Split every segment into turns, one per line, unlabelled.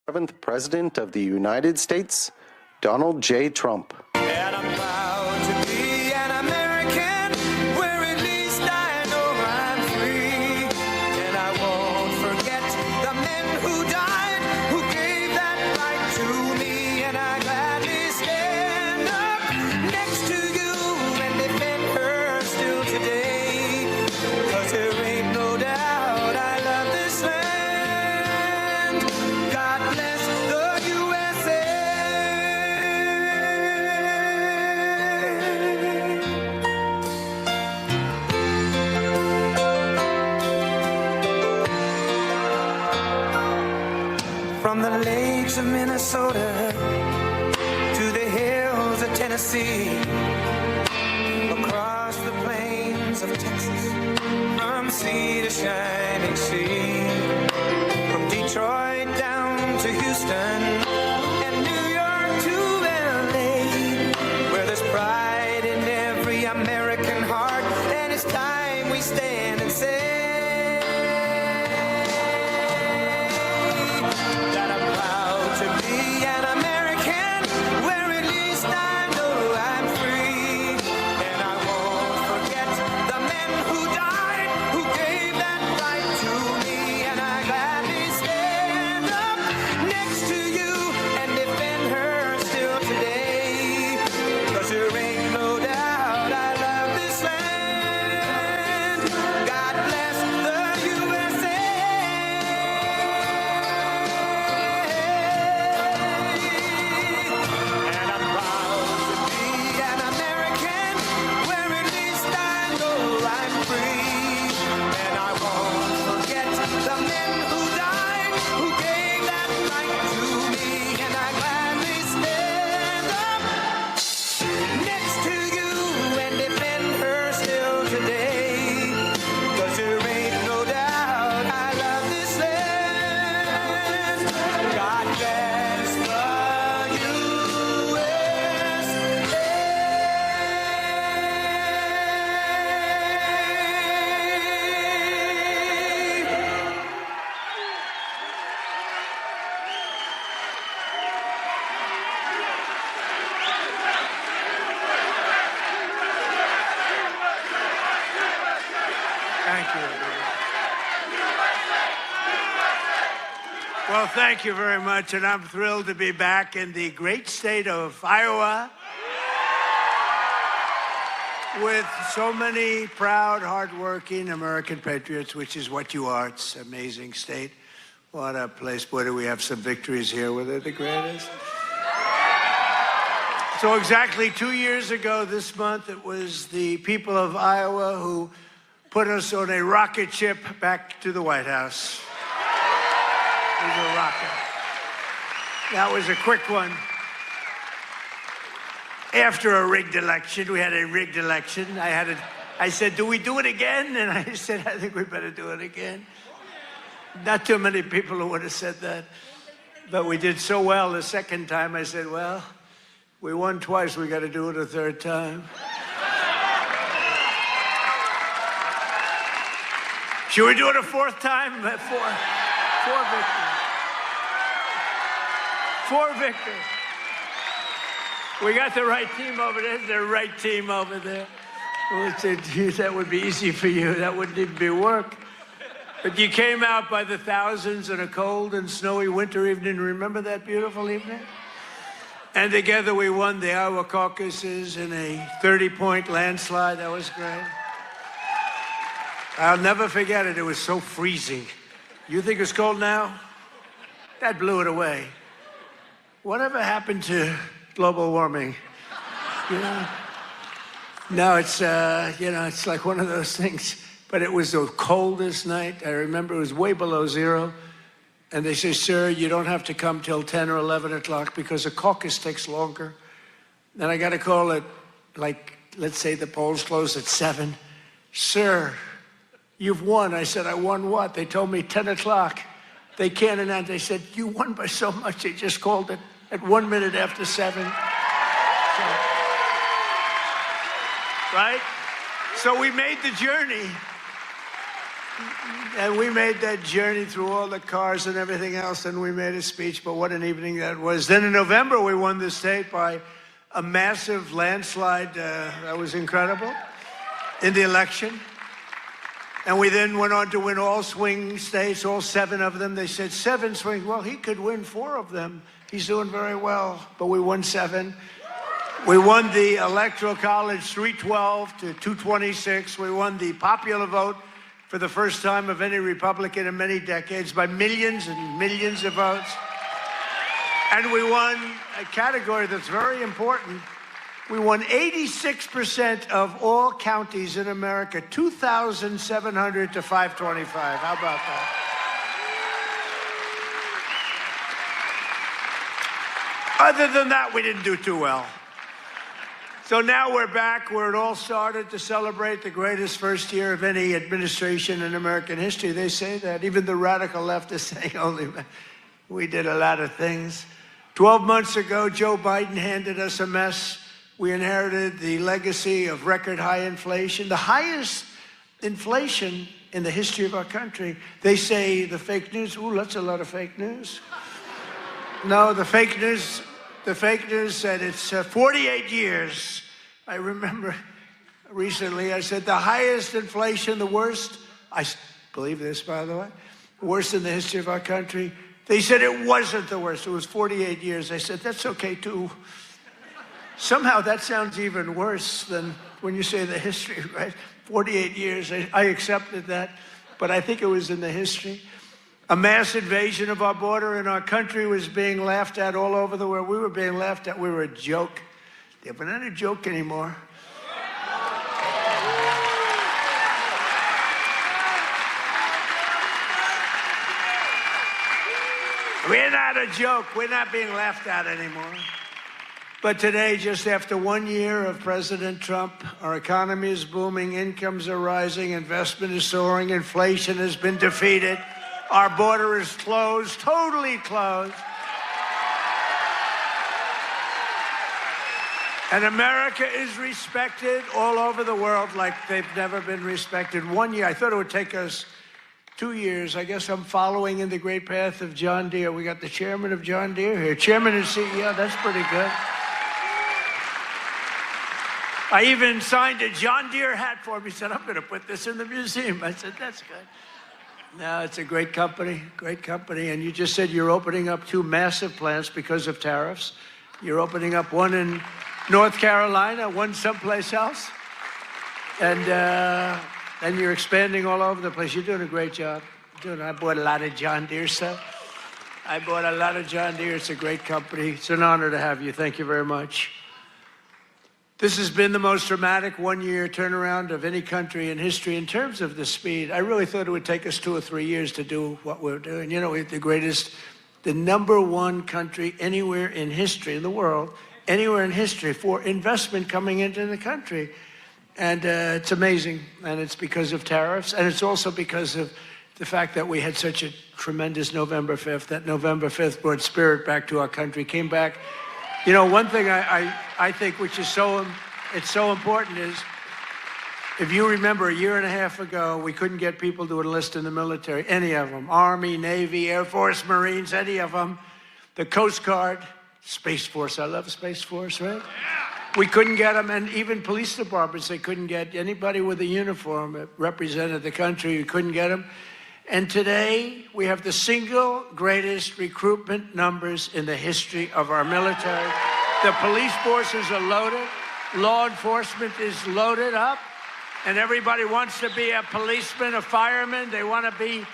7th President of the United States, Donald J. Trump.
And I'm proud to be an American, where at least I know I'm free. And I won't forget the men who died, who gave that right to me. And I gladly stand up next to you and defend her still today. 'Cause there ain't no doubt I love this land. God bless the USA. From the lakes of Minnesota to the hills of Tennessee, across the plains of Texas, from sea to shining sea, from Detroit down to Houston and New York to LA, where there's pride in every American heart, and it's time we stand and say that I'm proud to be an American, where at least I know I'm free. And I won't forget the men who died, who gave that right to me. And I gladly stand up next to you and defend her still today. 'Cause there ain't no doubt I love this land. God bless the USA. And I'm proud to be an American, where at least I know I'm free. And I won't forget the men who died, who gave that right to me. And I gladly stand up next to you and defend her still today. 'Cause there ain't no doubt I love this land. God bless the USA.
Thank you. Well, thank you very much, and I'm thrilled to be back in the great state of Iowa with so many proud, hardworking American patriots, which is what you are. It's an amazing state. What a place. Boy, do we have some victories here. Were they the greatest? So exactly 2 years ago this month, it was the people of Iowa who put us on a rocket ship back to the White House. It was a rocket. That was a quick one. After a rigged election, we had a rigged election. I said, do we do it again? And I said, I think we better do it again. Not too many people who would have said that. But we did so well the second time, I said, well, we won twice, we got to do it a third time. Should we do it a fourth time? Four victories. Four victories. We got the right team over there. The right team over there. We said, geez, that would be easy for you. That wouldn't even be work. But you came out by the thousands on a cold and snowy winter evening. Remember that beautiful evening? And together we won the Iowa caucuses in a 30-point landslide. That was great. I'll never forget it. It was so freezing. You think it's cold now? That blew it away. Whatever happened to global warming? You know? No, it's, it's like one of those things. But it was the coldest night. I remember it was way below zero. And they say, sir, you don't have to come till 10 or 11 o'clock because a caucus takes longer. And I got a call at, let's say the polls close at 7. Sir, you've won. I said, I won what? They told me 10 o'clock. They can't announce. They said, you won by so much. They just called it at 1 minute after 7. Right? So we made the journey. And we made that journey through all the cars and everything else, and we made a speech, but what an evening that was. Then in November, we won the state by a massive landslide. That was incredible in the election. And we then went on to win all swing states, all 7 of them. They said 7 swing. Well, he could win 4 of them. He's doing very well, but we won 7. We won the Electoral College 312 to 226. We won the popular vote for the first time of any Republican in many decades by millions and millions of votes. And we won a category that's very important. We won 86% of all counties in America, 2,700 to 525. How about that? Other than that, we didn't do too well. So now we're back where it all started to celebrate the greatest first year of any administration in American history. They say that. Even the radical left is saying only we did a lot of things. 12 months ago, Joe Biden handed us a mess. We inherited the legacy of record high inflation, the highest inflation in the history of our country. They say the fake news, ooh, that's a lot of fake news. No, the fake news said it's 48 years. I remember recently I said the highest inflation, the worst, I believe this, by the way, worst in the history of our country. They said it wasn't the worst. It was 48 years. I said, that's okay, too. Somehow that sounds even worse than when you say the history, right? 48 years. I accepted that, but I think it was in the history. A mass invasion of our border in our country was being laughed at all over the world. We were being laughed at. We were a joke. We're not a joke anymore. We're not a joke. We're not being laughed at anymore. But today, just after 1 year of President Trump, our economy is booming, incomes are rising, investment is soaring, inflation has been defeated. Our border is closed, totally closed. And America is respected all over the world like they've never been respected. 1 year, I thought it would take us 2 years. I guess I'm following in the great path of John Deere. We got the chairman of John Deere here. Chairman and CEO, that's pretty good. I even signed a John Deere hat for him. He said, I'm going to put this in the museum. I said, that's good. No, it's a great company. And you just said you're opening up 2 massive plants because of tariffs. You're opening up one in North Carolina, one someplace else. And you're expanding all over the place. You're doing a great job. I bought a lot of John Deere stuff. I bought a lot of John Deere. It's a great company. It's an honor to have you. Thank you very much. This has been the most dramatic 1 year turnaround of any country in history in terms of the speed. I really thought it would take us 2 or 3 years to do what we're doing. You know, we're the greatest, the #1 country anywhere in history in the world, anywhere in history for investment coming into the country. And it's amazing. And it's because of tariffs. And it's also because of the fact that we had such a tremendous November 5th. That November 5th brought spirit back to our country, came back. You know, one thing I think which is so important is, if you remember a year and a half ago, we couldn't get people to enlist in the military, any of them, Army, Navy, Air Force, Marines, any of them, the Coast Guard, Space Force. I love Space Force, right? We couldn't get them, and even police departments, they couldn't get anybody with a uniform that represented the country. We couldn't get them. And today, we have the single greatest recruitment numbers in the history of our military. The police forces are loaded. Law enforcement is loaded up. And everybody wants to be a policeman, a fireman. They want to be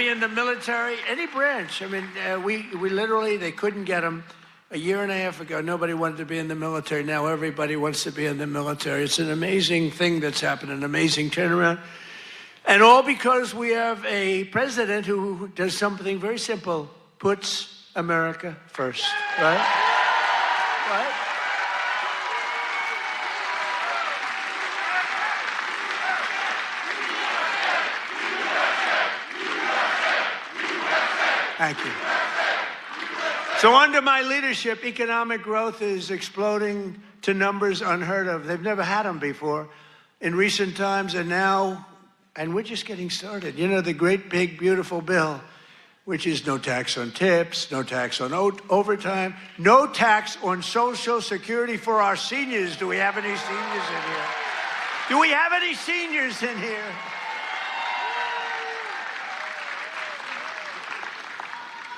in the military, any branch. I mean, we literally, they couldn't get them. A year and a half ago, nobody wanted to be in the military. Now everybody wants to be in the military. It's an amazing thing that's happened, an amazing turnaround. And all because we have a president who does something very simple, puts America first, right? Right? Thank you. So under my leadership, economic growth is exploding to numbers unheard of. They've never had them before in recent times, and now And we're just getting started. You know, the great, big, beautiful bill, which is no tax on tips, no tax on overtime, no tax on Social Security for our seniors. Do we have any seniors in here? Do we have any seniors in here?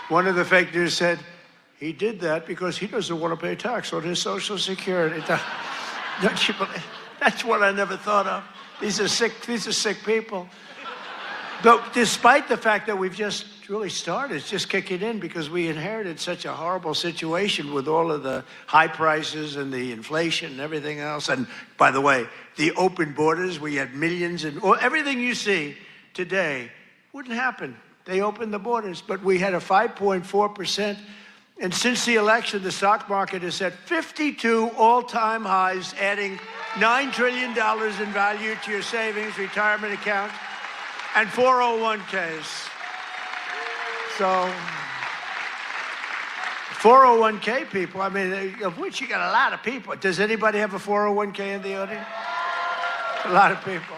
One of the fake news said, he did that because he doesn't want to pay tax on his Social Security. Don't you believe? That's what I never thought of. These are sick people. But despite the fact that we've just really started, it's just kicking in because we inherited such a horrible situation with all of the high prices and the inflation and everything else. And by the way, the open borders, we had millions and everything you see today wouldn't happen. They opened the borders, but we had a 5.4%. And since the election, the stock market has set 52 all-time highs, adding $9 trillion in value to your savings, retirement account, and 401ks. So, 401k people, I mean, of which you got a lot of people. Does anybody have a 401k in the audience? A lot of people.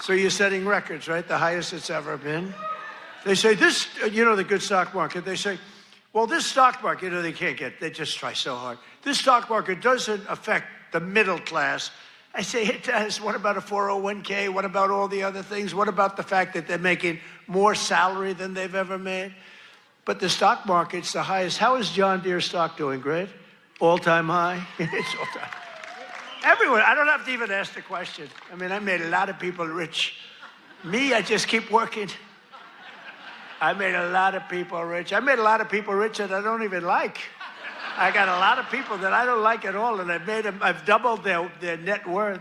So you're setting records, right? The highest it's ever been. They say this, you know, the good stock market, they say, well, this stock market, you know, they just try so hard. This stock market doesn't affect the middle class. I say it does. What about a 401k? What about all the other things? What about the fact that they're making more salary than they've ever made? But the stock market's the highest. How is John Deere stock doing? Great? All-time high? It's all-time. Everyone, I don't have to even ask the question. I mean, I made a lot of people rich. Me, I just keep working. I made a lot of people rich. I made a lot of people rich that I don't even like. I got a lot of people that I don't like at all, and I've doubled their net worth.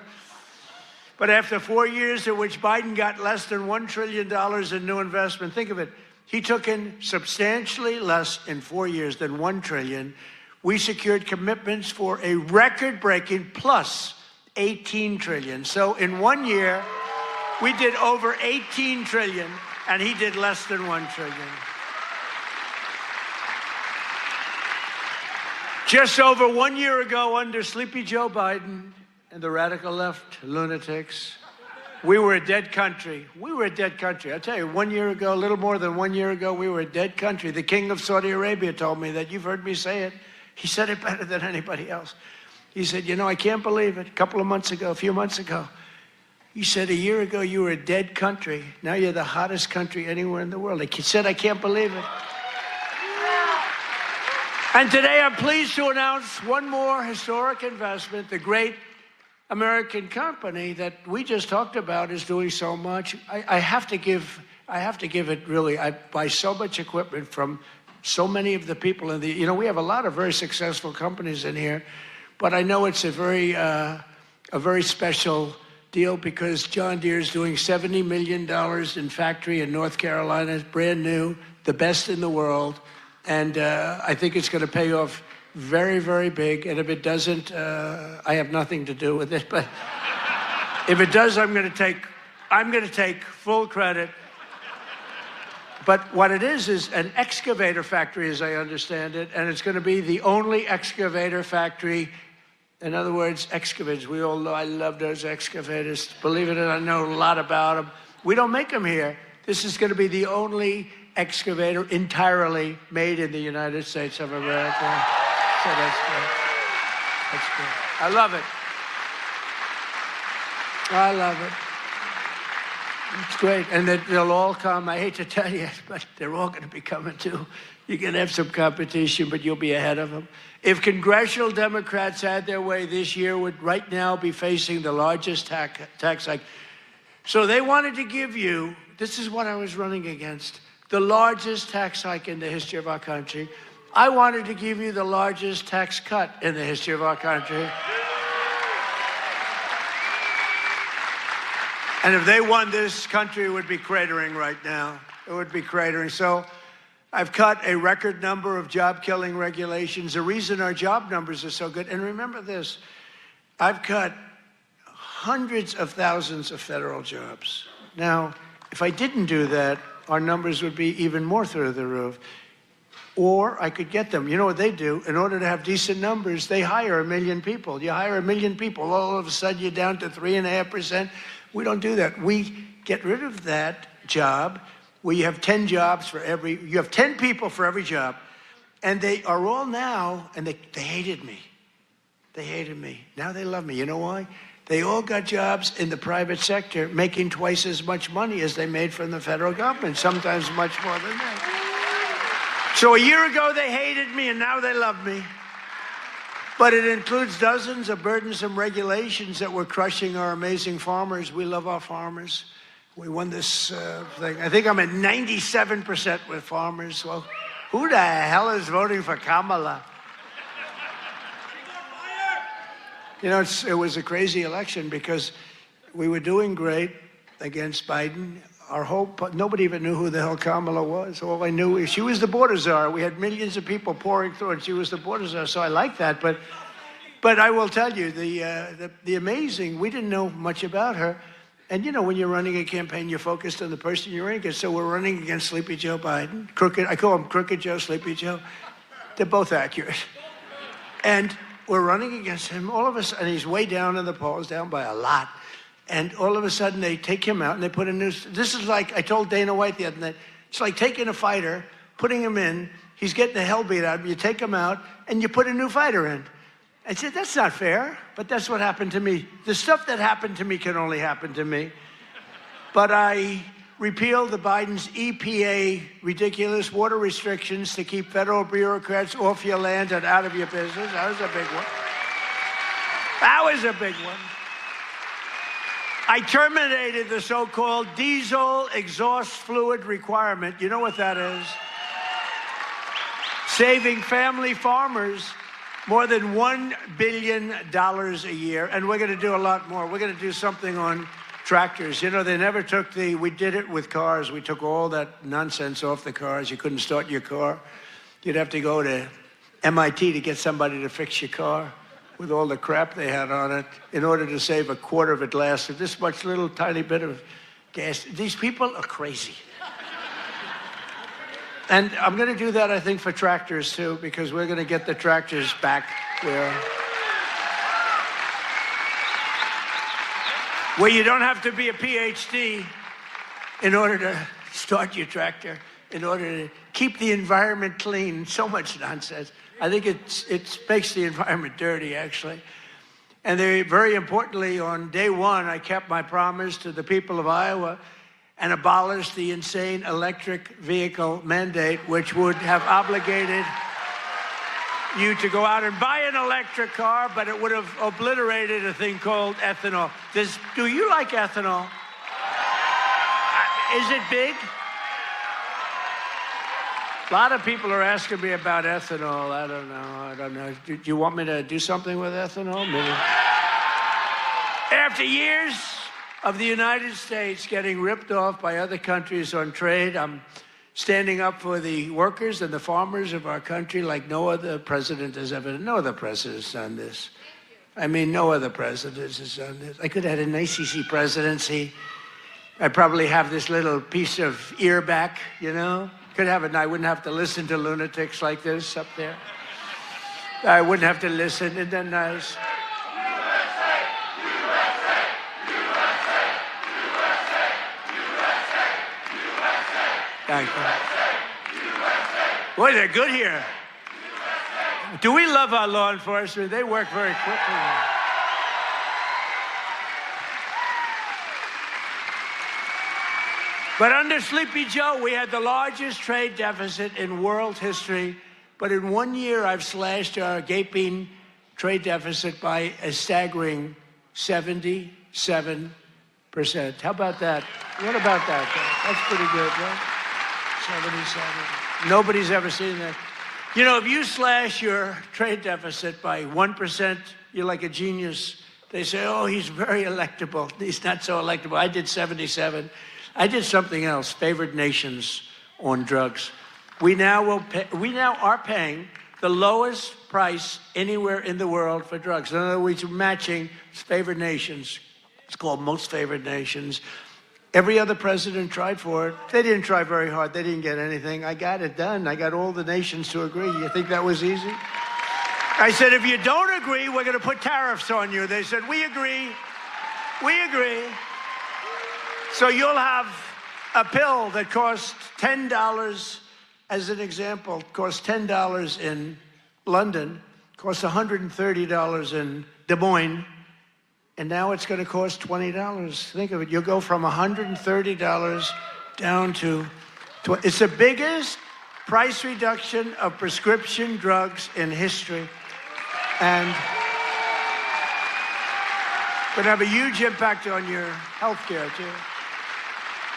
But after 4 years in which Biden got less than $1 trillion in new investment, think of it, he took in substantially less in 4 years than $1 trillion. We secured commitments for a record-breaking plus $18 trillion. So in 1 year, we did over $18 trillion, and he did less than $1 trillion. Just over 1 year ago, under Sleepy Joe Biden and the radical left lunatics, we were a dead country. We were a dead country. I'll tell you, 1 year ago, a little more than 1 year ago, we were a dead country. The king of Saudi Arabia told me that. You've heard me say it. He said it better than anybody else. He said, you know, I can't believe it. A few months ago, he said, a year ago, you were a dead country. Now you're the hottest country anywhere in the world. He said, I can't believe it. And today I'm pleased to announce one more historic investment. The great American company that we just talked about is doing so much. I have to give it really. I buy so much equipment from so many of the people you know, we have a lot of very successful companies in here, but I know it's a very special deal because John Deere is doing $70 million in factory in North Carolina, brand new, the best in the world. And I think it's going to pay off very, very big. And if it doesn't, I have nothing to do with it. But if it does, I'm going to take full credit. But what it is an excavator factory, as I understand it, and it's going to be the only excavator factory. In other words, excavators. We all know I love those excavators. Believe it or not, I know a lot about them. We don't make them here. This is going to be the only excavator entirely made in the United States of America. So that's great. That's great. I love it. I love it. It's great. And they'll all come. I hate to tell you, but they're all going to be coming too. You're going to have some competition, but you'll be ahead of them. If congressional Democrats had their way this year, would right now be facing the largest tax hike. So they wanted to give you, this is what I was running against, the largest tax hike in the history of our country. I wanted to give you the largest tax cut in the history of our country. And if they won, this country would be cratering right now. It would be cratering. So I've cut a record number of job-killing regulations. The reason our job numbers are so good, and remember this, I've cut hundreds of thousands of federal jobs. Now, if I didn't do that, our numbers would be even more through the roof. Or I could get them. You know what they do? In order to have decent numbers, they hire 1 million people. You hire 1 million people, all of a sudden you're down to 3.5%. We don't do that. We get rid of that job where you have 10 jobs for you have 10 people for every job. And they are all now, and they hated me. They hated me. Now they love me. You know why? They all got jobs in the private sector making twice as much money as they made from the federal government, sometimes much more than that. So a year ago, they hated me, and now they love me. But it includes dozens of burdensome regulations that were crushing our amazing farmers. We love our farmers. We won this thing. I think I'm at 97% with farmers. Well, who the hell is voting for Kamala? You know, it was a crazy election because we were doing great against Biden. Our hope, nobody even knew who the hell Kamala was. All I knew is she was the border czar. We had millions of people pouring through, and she was the border czar. So I like that. But I will tell you, the amazing, we didn't know much about her. And you know, when you're running a campaign, you're focused on the person you're running against. So we're running against Sleepy Joe Biden. I call him Crooked Joe, Sleepy Joe. They're both accurate. And we're running against him. All of a sudden, he's way down in the polls, down by a lot. And all of a sudden, they take him out and they put a new. This is like, I told Dana White the other night, it's like taking a fighter, putting him in, he's getting the hell beat out of him, you take him out, and you put a new fighter in. I said, that's not fair, but that's what happened to me. The stuff that happened to me can only happen to me. But I repealed the Biden's EPA ridiculous water restrictions to keep federal bureaucrats off your land and out of your business. That was a big one. That was a big one. I terminated the so-called diesel exhaust fluid requirement. You know what that is? Saving family farmers more than $1 billion a year. And we're going to do a lot more. We're going to do something on tractors. You know, they never took we did it with cars. We took all that nonsense off the cars. You couldn't start your car. You'd have to go to MIT to get somebody to fix your car with all the crap they had on it in order to save a quarter of a glass of this much little tiny bit of gas. These people are crazy. And I'm going to do that, I think, for tractors, too, because we're going to get the tractors back where you don't have to be a PhD in order to start your tractor, in order to keep the environment clean. So much nonsense. I think it makes the environment dirty, actually. And very importantly, on day one, I kept my promise to the people of Iowa and abolished the insane electric vehicle mandate, which would have obligated you to go out and buy an electric car, but it would have obliterated a thing called ethanol. Do you like ethanol? Is it big? A lot of people are asking me about ethanol. I don't know. Do you want me to do something with ethanol? Maybe. After years of the United States getting ripped off by other countries on trade, I'm standing up for the workers and the farmers of our country like no other president has done this. I mean, no other president has done this. I could have had an ACC presidency. I'd probably have this little piece of ear back, you know? Could have it, and I wouldn't have to listen to lunatics like this up there. I wouldn't have to listen. Isn't that nice? Thank you. Boy, they're good here. Do we love our law enforcement? They work very quickly. But under Sleepy Joe, we had the largest trade deficit in world history. But in 1 year, I've slashed our gaping trade deficit by a staggering 77%. How about that? What about that? That's pretty good, right? 77. Nobody's ever seen that. You know, if you slash your trade deficit by 1%, you're like a genius. They say, oh, he's very electable. He's not so electable. I did 77. I did something else, favored nations on drugs. We now are paying the lowest price anywhere in the world for drugs. In other words, we're matching favored nations. It's called most favored nations. Every other president tried for it. They didn't try very hard. They didn't get anything. I got it done. I got all the nations to agree. You think that was easy? I said, if you don't agree, we're going to put tariffs on you. They said, we agree. We agree. So you'll have a pill that costs $10, as an example, costs $10 in London, costs $130 in Des Moines, and now it's going to cost $20. Think of it. You'll go from $130 down to it's the biggest price reduction of prescription drugs in history. And going to have a huge impact on your health care, too.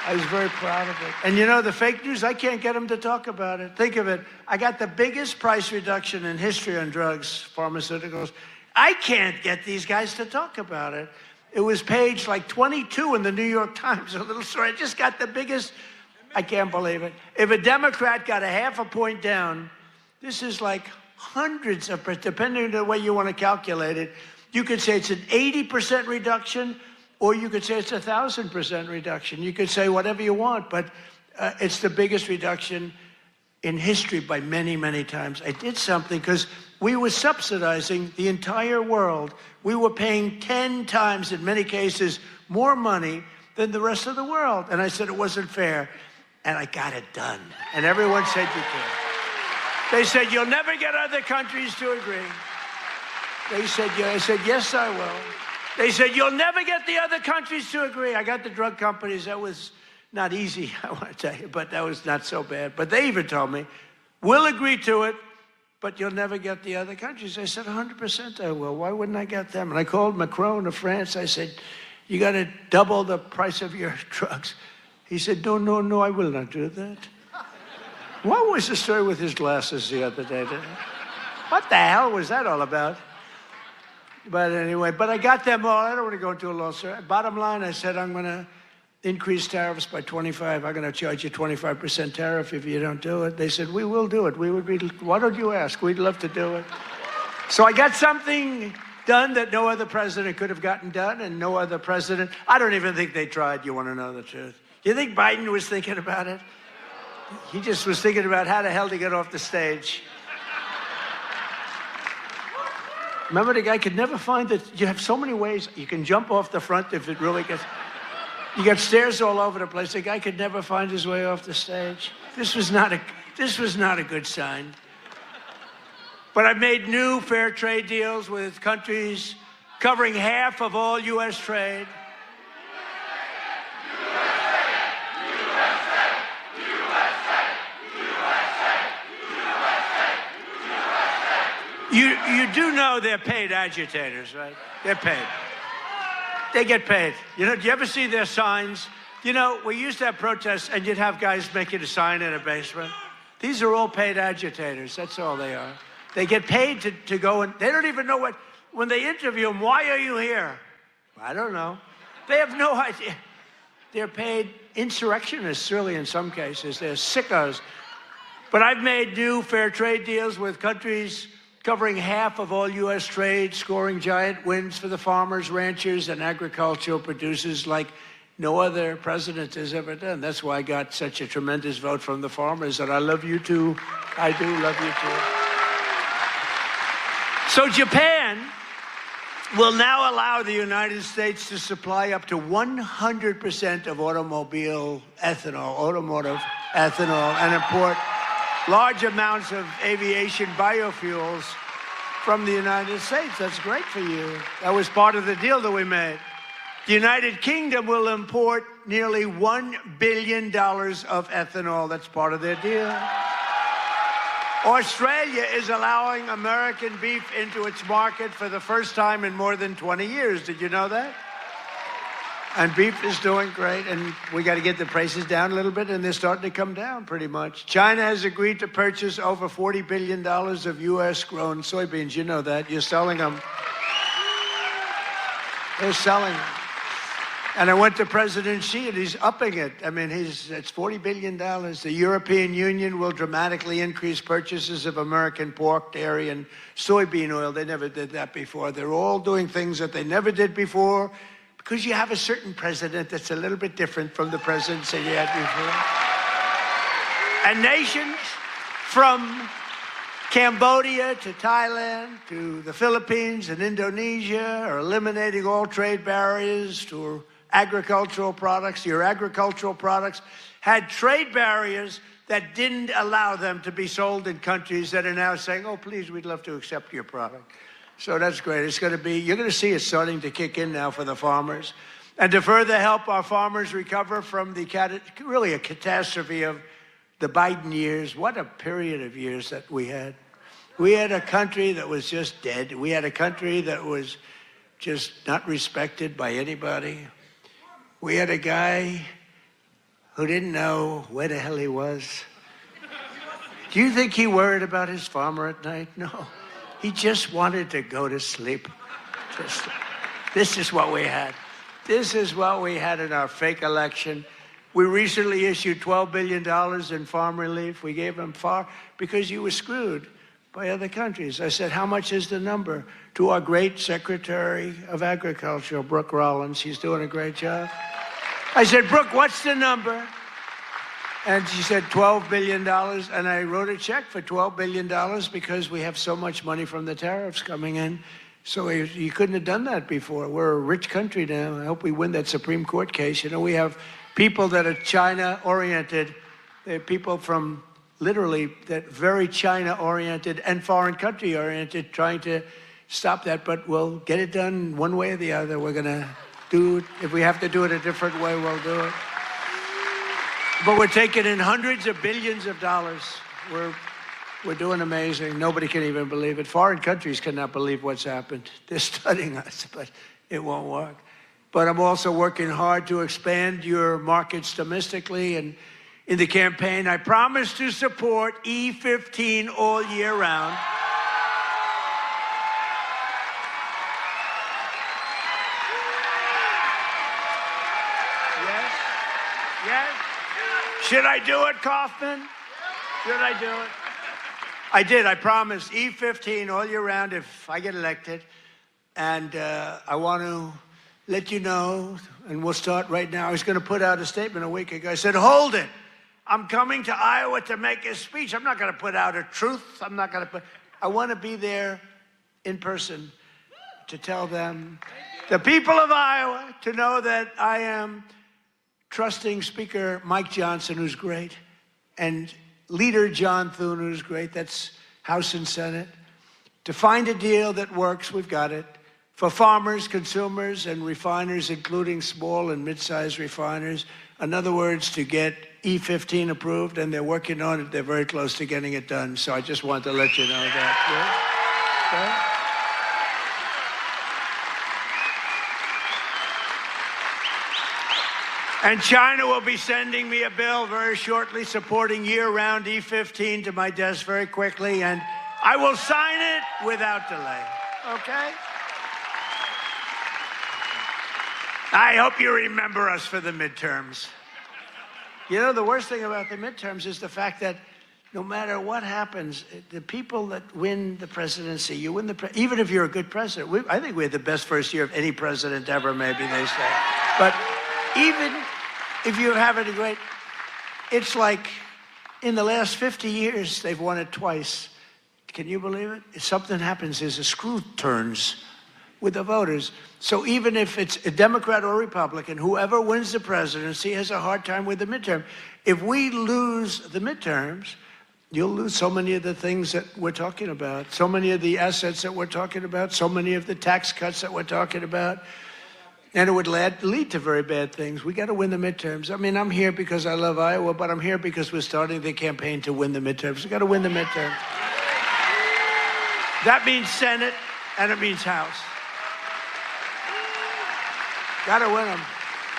I was very proud of it. And you know, the fake news, I can't get them to talk about it. Think of it. I got the biggest price reduction in history on drugs, pharmaceuticals. I can't get these guys to talk about it. It was page like 22 in the New York Times, a little story. I just got the biggest, I can't believe it. If a Democrat got a half a point down, this is like hundreds of, depending on the way you want to calculate it, you could say it's an 80% reduction, or you could say it's 1,000% reduction. You could say whatever you want, but it's the biggest reduction in history by many, many times. I did something because we were subsidizing the entire world. We were paying 10 times, in many cases, more money than the rest of the world. And I said it wasn't fair. And I got it done. And everyone said you can. They said, you'll never get other countries to agree. They said, yeah. I said, yes, I will. They said, you'll never get the other countries to agree. I got the drug companies. That was not easy, I want to tell you, but that was not so bad. But they even told me, we'll agree to it, but you'll never get the other countries. I said, 100% I will. Why wouldn't I get them? And I called Macron of France. I said, you got to double the price of your drugs. He said, no, no, no, I will not do that. What was the story with his glasses the other day? What the hell was that all about? But anyway, but I got them all. I don't want to go into a long story. Bottom line, I said, I'm going to increase tariffs by 25. I'm going to charge you 25% tariff if you don't do it. They said, we will do it. We would be, why don't you ask? We'd love to do it. So I got something done that no other president could have gotten done, and no other president, I don't even think they tried, you want to know the truth. Do you think Biden was thinking about it? He just was thinking about how the hell to get off the stage. Remember, the guy could never find that you have so many ways. You can jump off the front if it really gets... You got stairs all over the place. The guy could never find his way off the stage. This was not a good sign. But I've made new fair trade deals with countries covering half of all U.S. trade. You do know they're paid agitators, right? They're paid. They get paid. You know, do you ever see their signs? You know, we used to have protests, and you'd have guys making a sign in a basement. These are all paid agitators. That's all they are. They get paid to go, and they don't even know what, when they interview them, why are you here? I don't know. They have no idea. They're paid insurrectionists, really, in some cases. They're sickos. But I've made new fair trade deals with countries covering half of all U.S. trade, scoring giant wins for the farmers, ranchers, and agricultural producers like no other president has ever done. That's why I got such a tremendous vote from the farmers, and I love you too. I do love you too. So Japan will now allow the United States to supply up to 100% of automotive ethanol, and import large amounts of aviation biofuels from the United States. That's great for you. That was part of the deal that we made. The United Kingdom will import nearly $1 billion of ethanol. That's part of their deal. Australia is allowing American beef into its market for the first time in more than 20 years. Did you know that? And beef is doing great, and we got to get the prices down a little bit, and they're starting to come down pretty much. China has agreed to purchase over $40 billion of U.S.-grown soybeans. You know that. You're selling them. They're selling them. And I went to President Xi, and he's upping it. I mean, it's $40 billion. The European Union will dramatically increase purchases of American pork, dairy, and soybean oil. They never did that before. They're all doing things that they never did before, because you have a certain president that's a little bit different from the presidents that you had before. And nations from Cambodia to Thailand to the Philippines and Indonesia are eliminating all trade barriers to agricultural products. Your agricultural products had trade barriers that didn't allow them to be sold in countries that are now saying, oh, please, we'd love to accept your product. So that's great. It's going to be, you're going to see it starting to kick in now for the farmers. And to further help our farmers recover from the really a catastrophe of the Biden years, what a period of years that we had. We had a country that was just dead. We had a country that was just not respected by anybody. We had a guy who didn't know where the hell he was. Do you think he worried about his farmer at night? No. He just wanted to go to sleep. This is what we had. This is what we had in our fake election. We recently issued $12 billion in farm relief. We gave them far because you were screwed by other countries. I said, how much is the number? To our great Secretary of Agriculture, Brooke Rollins. She's doing a great job. I said, Brooke, what's the number? And she said, $12 billion. And I wrote a check for $12 billion because we have so much money from the tariffs coming in. So you couldn't have done that before. We're a rich country now. I hope we win that Supreme Court case. You know, we have people that are China-oriented. They're people from literally that very China-oriented and foreign country-oriented trying to stop that. But we'll get it done one way or the other. We're going to do it. If we have to do it a different way, we'll do it. But we're taking in hundreds of billions of dollars. We're doing amazing. Nobody can even believe it. Foreign countries cannot believe what's happened. They're studying us, but it won't work. But I'm also working hard to expand your markets domestically. And in the campaign, I promise to support E15 all year round. Yes? Yes? Should I do it, Kaufman? Should I do it? I did. I promised E15 all year round if I get elected. And I want to let you know, and we'll start right now. I was going to put out a statement a week ago. I said, hold it. I'm coming to Iowa to make a speech. I'm not going to put out a truth. I want to be there in person to tell them, the people of Iowa, to know that I am trusting Speaker Mike Johnson, who's great, and Leader John Thune, who's great. That's House and Senate. To find a deal that works, we've got it. For farmers, consumers, and refiners, including small and mid-sized refiners. In other words, to get E15 approved, and they're working on it. They're very close to getting it done. So I just wanted to let you know that. Yeah? Okay? And China will be sending me a bill very shortly supporting year-round E15 to my desk very quickly, and I will sign it without delay, okay? I hope you remember us for the midterms. You know, the worst thing about the midterms is the fact that no matter what happens, the people that win the presidency, you win even if you're a good president. I think we had the best first year of any president ever, maybe they say. But even if you have it great, it's like in the last 50 years, they've won it twice. Can you believe it? If something happens, there's a screw turns with the voters. So even if it's a Democrat or Republican, whoever wins the presidency has a hard time with the midterm. If we lose the midterms, you'll lose so many of the things that we're talking about, so many of the assets that we're talking about, so many of the tax cuts that we're talking about. And it would lead to very bad things. We got to win the midterms. I mean, I'm here because I love Iowa, but I'm here because we're starting the campaign to win the midterms. We got to win the midterms. That means Senate, and it means House. Got to win them.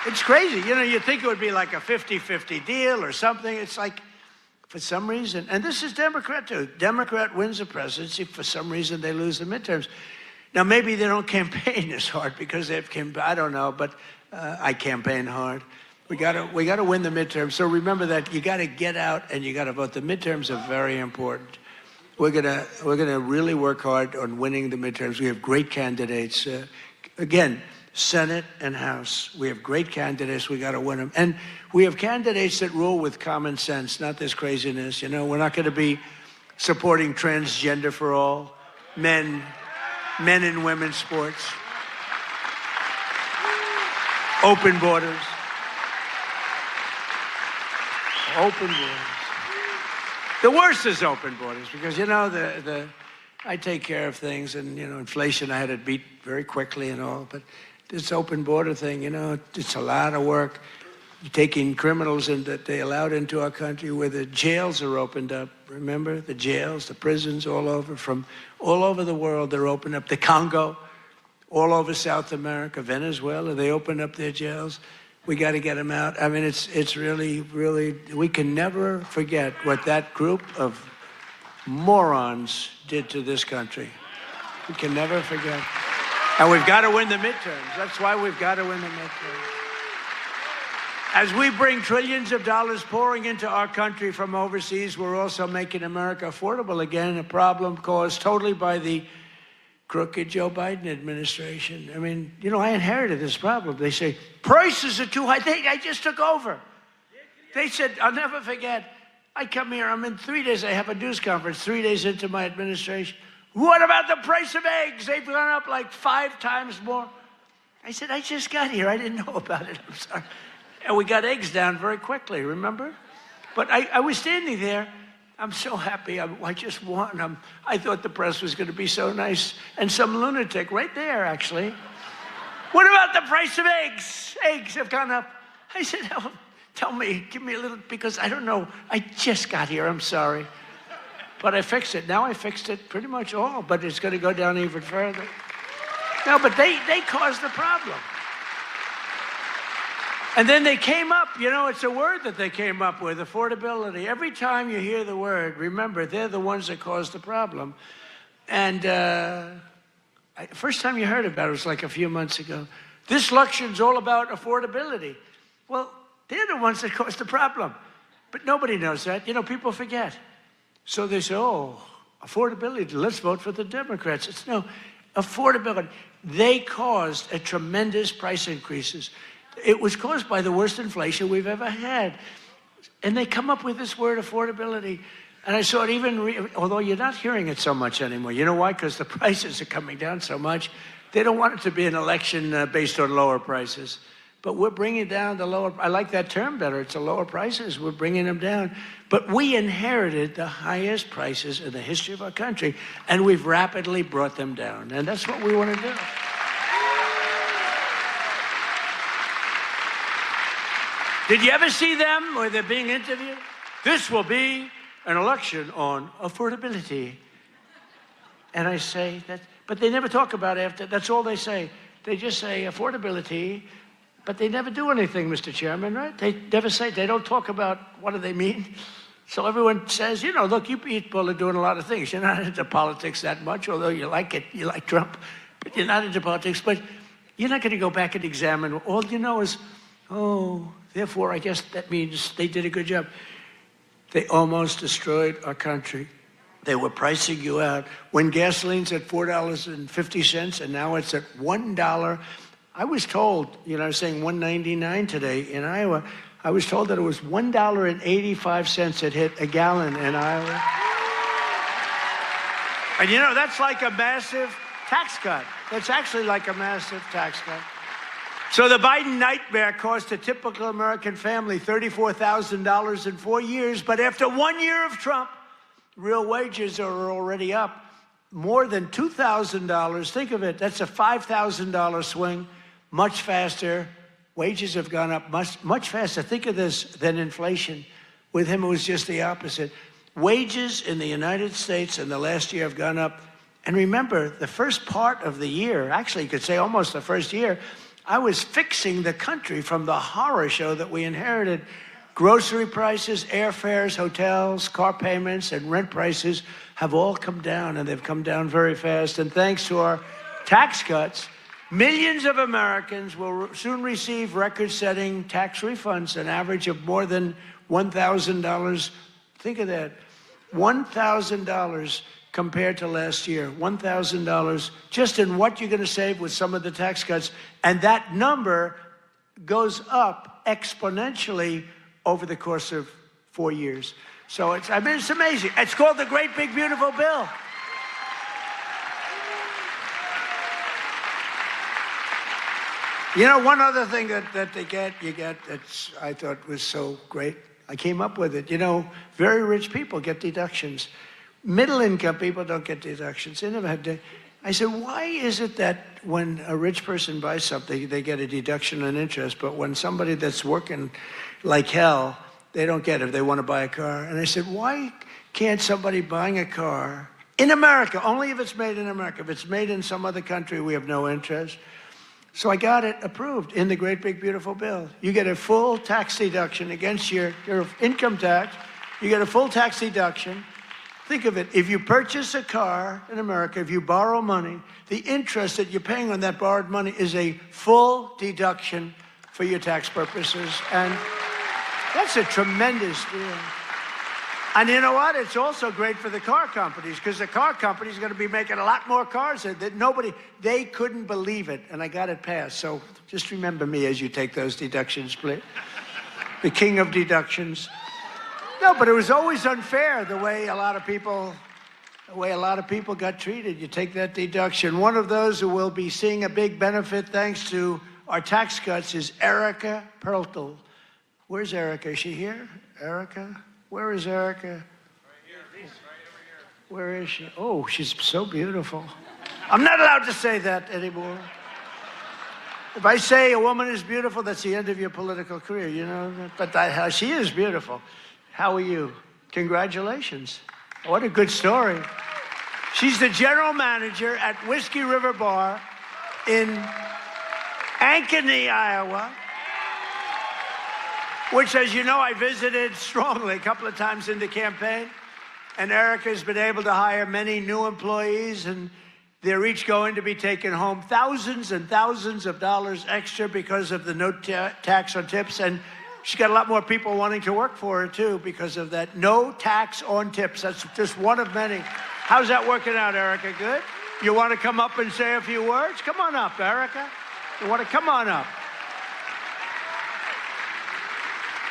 It's crazy. You know, you think it would be like a 50-50 deal or something. It's like, for some reason, and this is Democrat too. Democrat wins the presidency. For some reason, they lose the midterms. Now, maybe they don't campaign as hard because they've campaigned. I don't know, but I campaign hard. We got to win the midterms. So remember that you got to get out and you got to vote. The midterms are very important. We're gonna really work hard on winning the midterms. We have great candidates. Again, Senate and House. We have great candidates. We got to win them, and we have candidates that rule with common sense, not this craziness. You know, we're not going to be supporting transgender for all, men and women's sports. Open borders. Open borders. The worst is open borders because, you know, I take care of things and, you know, inflation I had to beat very quickly and all, but this open border thing, you know, it's a lot of work. You're taking criminals in that they allowed into our country where the jails are opened up. Remember? The jails, the prisons all over, from all over the world, they're opened up. The Congo, all over South America, Venezuela, they opened up their jails. We got to get them out. I mean, it's really, really, we can never forget what that group of morons did to this country. We can never forget. And we've got to win the midterms. That's why we've got to win the midterms. As we bring trillions of dollars pouring into our country from overseas, we're also making America affordable again, a problem caused totally by the crooked Joe Biden administration. I mean, you know, I inherited this problem. They say, prices are too high. I just took over. They said, I'll never forget, I come here, I'm in 3 days, I have a news conference 3 days into my administration. What about the price of eggs? They've gone up like 5 times more. I said, I just got here. I didn't know about it. I'm sorry. And we got eggs down very quickly, remember? But I was standing there. I'm so happy. I just won. I thought the press was going to be so nice. And some lunatic right there, actually. What about the price of eggs? Eggs have gone up. I said, oh, tell me, give me a little, because I don't know. I just got here. I'm sorry. But I fixed it. Now I fixed it pretty much all, but it's going to go down even further. No, but they caused the problem. And then they came up, you know, it's a word that they came up with, affordability. Every time you hear the word, remember, they're the ones that caused the problem. And first time you heard about it was like a few months ago. This election's all about affordability. Well, they're the ones that caused the problem. But nobody knows that. You know, people forget. So they say, oh, affordability, let's vote for the Democrats. It's no, affordability. They caused a tremendous price increases. It was caused by the worst inflation we've ever had. And they come up with this word, affordability. And I saw it even, although you're not hearing it so much anymore. You know why? Because the prices are coming down so much. They don't want it to be an election based on lower prices. But we're bringing down the lower, I like that term better. It's the lower prices. We're bringing them down. But we inherited the highest prices in the history of our country. And we've rapidly brought them down. And that's what we want to do. Did you ever see them where they're being interviewed? This will be an election on affordability. And I say that, but they never talk about it after. That's all they say. They just say affordability, but they never do anything, Mr. Chairman, right? They never say, they don't talk about what do they mean. So everyone says, you know, look, you people are doing a lot of things. You're not into politics that much, although you like it, you like Trump, but you're not into politics. But you're not going to go back and examine. All you know is, oh, therefore, I guess that means they did a good job. They almost destroyed our country. They were pricing you out. When gasoline's at $4.50 and now it's at $1, I was told, you know, I was saying $1.99 today in Iowa. I was told that it was $1.85 it hit a gallon in Iowa. And you know, that's like a massive tax cut. That's actually like a massive tax cut. So the Biden nightmare cost a typical American family $34,000 in 4 years. But after 1 year of Trump, real wages are already up more than $2,000. Think of it. That's a $5,000 swing, much faster. Wages have gone up much faster. Think of this than inflation. With him, it was just the opposite. Wages in the United States in the last year have gone up. And remember, the first part of the year, actually you could say almost the first year, I was fixing the country from the horror show that we inherited. Grocery prices, airfares, hotels, car payments, and rent prices have all come down, and they've come down very fast. And thanks to our tax cuts, millions of Americans will soon receive record-setting tax refunds, an average of more than $1,000. Think of that, $1,000 compared to last year, $1,000 just in what you're going to save with some of the tax cuts. And that number goes up exponentially over the course of 4 years. So it's amazing. It's called the Great Big Beautiful Bill. You know, one other thing that you get that's I thought was so great. I came up with it. You know, very rich people get deductions. Middle income people don't get deductions. They never had to. I said, why is it that when a rich person buys something, they get a deduction on interest, but when somebody that's working like hell, they don't get it if they want to buy a car? And I said, why can't somebody buying a car in America, only if it's made in America, if it's made in some other country, we have no interest. So I got it approved in the great big beautiful bill. You get a full tax deduction against your income tax. You get a full tax deduction. Think of it, if you purchase a car in America, if you borrow money, the interest that you're paying on that borrowed money is a full deduction for your tax purposes. And that's a tremendous deal. And you know what? It's also great for the car companies, because the car companies are going to be making a lot more cars that they couldn't believe it. And I got it passed. So just remember me as you take those deductions, please. The king of deductions. No, but it was always unfair the way a lot of people got treated. You take that deduction. One of those who will be seeing a big benefit thanks to our tax cuts is Erica Perltel. Where's Erica? Is she here? Erica? Where is Erica? Right here. Right over here. Where is she? Oh, she's so beautiful. I'm not allowed to say that anymore. If I say a woman is beautiful, that's the end of your political career, you know? But she is beautiful. How are you? Congratulations. What a good story. She's the general manager at Whiskey River Bar in Ankeny, Iowa, which, as you know, I visited strongly a couple of times in the campaign. And Erica's been able to hire many new employees, and they're each going to be taking home thousands and thousands of dollars extra because of the no tax on tips. And she's got a lot more people wanting to work for her, too, because of that no tax on tips. That's just one of many. How's that working out, Erica? Good? You want to come up and say a few words? Come on up, Erica. You want to come on up?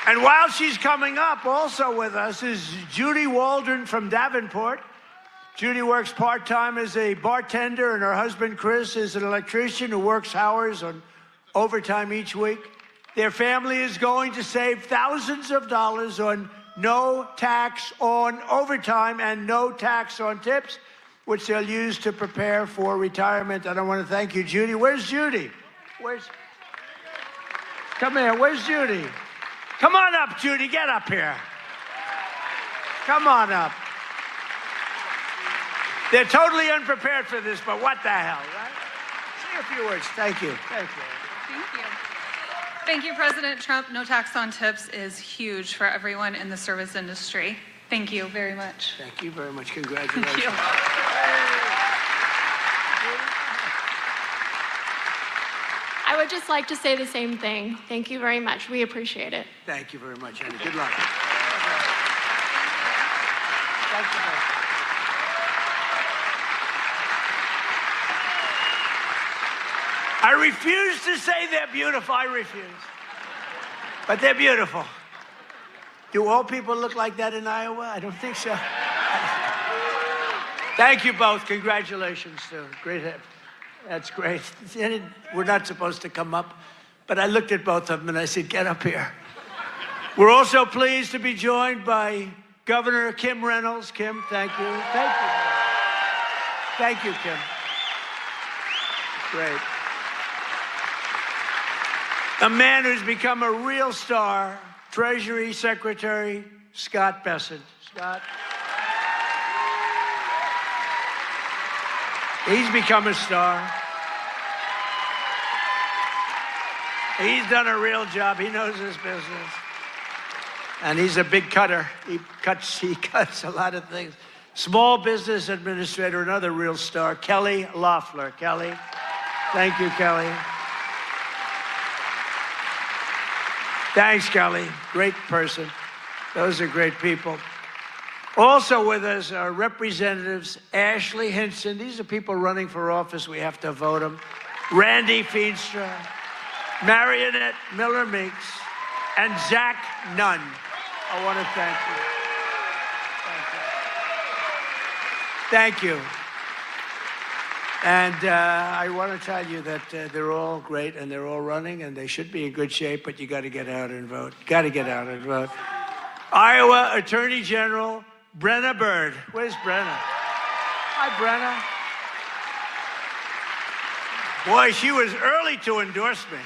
And while she's coming up, also with us is Judy Waldron from Davenport. Judy works part-time as a bartender, and her husband, Chris, is an electrician who works hours on overtime each week. Their family is going to save thousands of dollars on no tax on overtime and no tax on tips, which they'll use to prepare for retirement. And I want to thank you, Judy. Where's Judy? Come here. Where's Judy? Come on up, Judy. Get up here. Come on up. They're totally unprepared for this, but what the hell, right? Say a few words. Thank you. Thank you.
Thank you. Thank you, President Trump. No tax on tips is huge for everyone in the service industry. Thank you very much.
Thank you very much. Congratulations.
Thank you.
I would just like to say the same thing. Thank you very much. We appreciate it.
Thank you very much, Annie. Good luck. Thank you. I refuse to say they're beautiful. I refuse. But they're beautiful. Do all people look like that in Iowa? I don't think so. Thank you both. Congratulations, too. Great. That's great. We're not supposed to come up, but I looked at both of them and I said, get up here. We're also pleased to be joined by Governor Kim Reynolds. Kim, thank you. Thank you. Thank you, Kim. Great. A man who's become a real star, Treasury Secretary Scott Bessent. Scott. He's become a star. He's done a real job. He knows his business. And he's a big cutter. He cuts a lot of things. Small business administrator, another real star, Kelly Loeffler. Kelly. Thank you, Kelly. Thanks, Kelly. Great person. Those are great people. Also with us are Representatives Ashley Hinson. These are people running for office. We have to vote them. Randy Feenstra, Marionette Miller Meeks, and Zach Nunn. I want to thank you. Thank you. And I want to tell you that they're all great and they're all running and they should be in good shape, but you got to get out and vote. Got to get out and vote. Iowa Attorney General Brenna Bird. Where's Brenna? Hi, Brenna. Boy, she was early to endorse me.